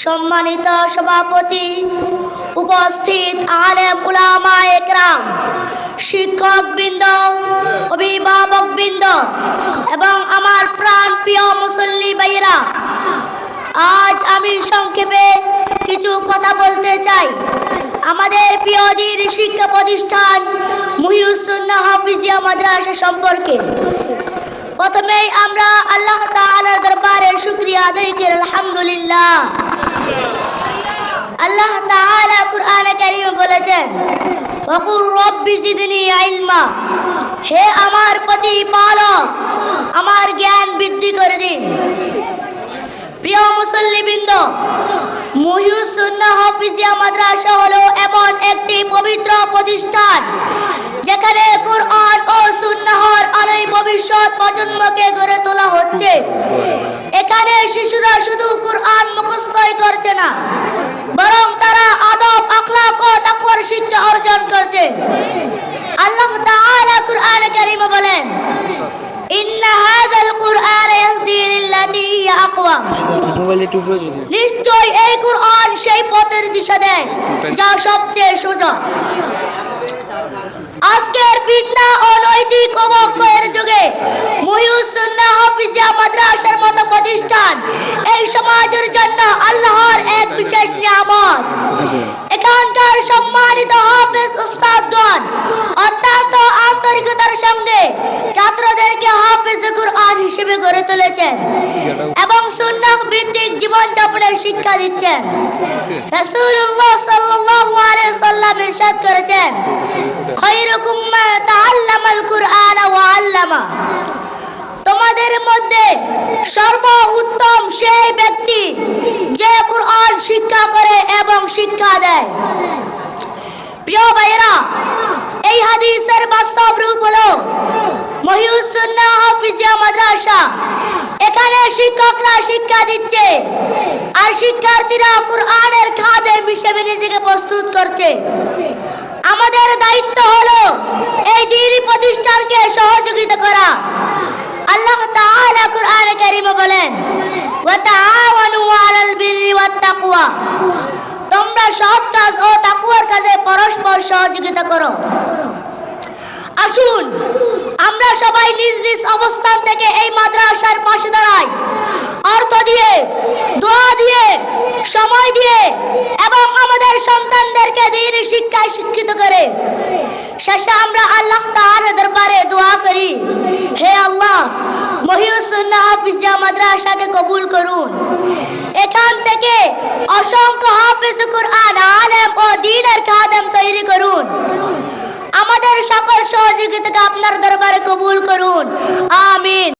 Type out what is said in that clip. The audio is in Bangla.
সম্মানিত সভাপতি, উপস্থিত আলেম উলামা একরাম, শিক্ষকবৃন্দ, অভিভাবকবৃন্দ এবং আমার প্রাণ প্রিয় মুসল্লি ভাইয়েরা, আজ আমি সংক্ষেপে কিছু কথা বলতে চাই আমাদের প্রিয় দ্বীন শিক্ষা প্রতিষ্ঠান মুহিউস সুন্নাহ হাফিজিয়া মাদ্রাসা সম্পর্কে। প্রথমেই আমরা আল্লাহ তাআলার দরবারে শুকরিয়া আদায় করি, আলহামদুলিল্লাহ। আল্লাহ তাআলা কুরআনে কারীমে বলেছেন, ওয়াকুর রব্বি জিদনি ইলমা, হে আমার প্রতিপালক আমার জ্ঞান বৃদ্ধি করে দিন। প্রিয় মুসল্লিবৃন্দ, মুহিউস সুন্নাহ হাফিজিয়া মাদ্রাসা হলো এমন একটি পবিত্র প্রতিষ্ঠান যেখানে কুরআন ও সুন্নাহর আলোয় ভবিষ্যৎ প্রজন্মকে গড়ে তোলা হচ্ছে। এখানে শিশুরা শুধু কুরআন মুখস্থই করছে না, বরং তারা আদব, আখলাক ও তাকওয়ার শিক্ষা অর্জন করছে। আল্লাহ তাআলা কুরআনে কারীমে বলেন, ইন্না হাযাল কুরআন ইয়াহদি লিল্লাতী হিয়া আকওয়াম, নিশ্চয় এই কুরআন সেই পথের দিশা দেয় যা সবচেয়ে সোজা। আজকের বিদ্যা ও নৈতিক অবক্ষয়ের যুগে মুহিউস সুন্নাহ হাফিজিয়া মাদ্রাসার মতো প্রতিষ্ঠান এই সমাজের জন্য আল্লাহর এক বিশেষ নিয়ামত। এখানকার সম্মানিত হাফেজ উস্তাদগণ অত্যন্ত আন্তরিকতার সঙ্গে ছাত্রদেরকে হাফেজে কুরআন হিসেবে গড়ে তুলেছেন এবং সুন্নাহ ভিত্তিক জীবনযাপনের শিক্ষা দিচ্ছেন। রাসূলুল্লাহ সাল্লাল্লাহু আলাইহি ওয়াসাল্লাম ইরশাদ করেছেন, খায়রুকুম মান তাআল্লামাল কুরআন ওয়া আল্লামা, তোমাদের মধ্যে সর্বোত্তম সেই ব্যক্তি যে কুরআন শিক্ষা করে এবং শিক্ষা দেয়। প্রিয় ভাইয়েরা, এই হাদিসের বাস্তব রূপ হলো মুহিউস সুন্নাহ হাফিজিয়া মাদ্রাসা। এখানে শিক্ষকরা শিক্ষা দিচ্ছে আর শিক্ষার্থীরা কুরআনের খাদেম হিসেবে নিজেকে প্রস্তুত করছে। আমাদের দায়িত্ব হলো এই দ্বীনি প্রতিষ্ঠানকে সহযোগিতা করা। আল্লাহ তাআলা কুরআনে কারীমে বলেন, ওয়া তাআওয়ানু আলাল বিররি ওয়াত তাকওয়া, তোমরা সৎ কাজ ও তাকওয়ার কাজে পরস্পর সহযোগিতা করো। আসুন আমরা সবাই নিজ নিজ অবস্থান থেকে এই মাদ্রাসার পাশে দাঁড়াই, অর্থ দিয়ে, দোয়া দিয়ে, সময় দিয়ে এবং আমাদের সন্তানদেরকে দ্বীনি শিক্ষায় শিক্ষিত করে। শেষে আমরা আল্লাহ তাআলার দরবারে দোয়া করি, হে আল্লাহ, মুহিউস সুন্নাহ হাফিজিয়া মাদ্রাসাকে কবুল করুন। এখান থেকে অসংখ্য হাফেজ কুরআন, আলেম ও দ্বীনের খাদেম তৈরি করুন। আমাদের সকল সহযোগিতাকে আপনার দরবারে কবুল করুন, আমিন।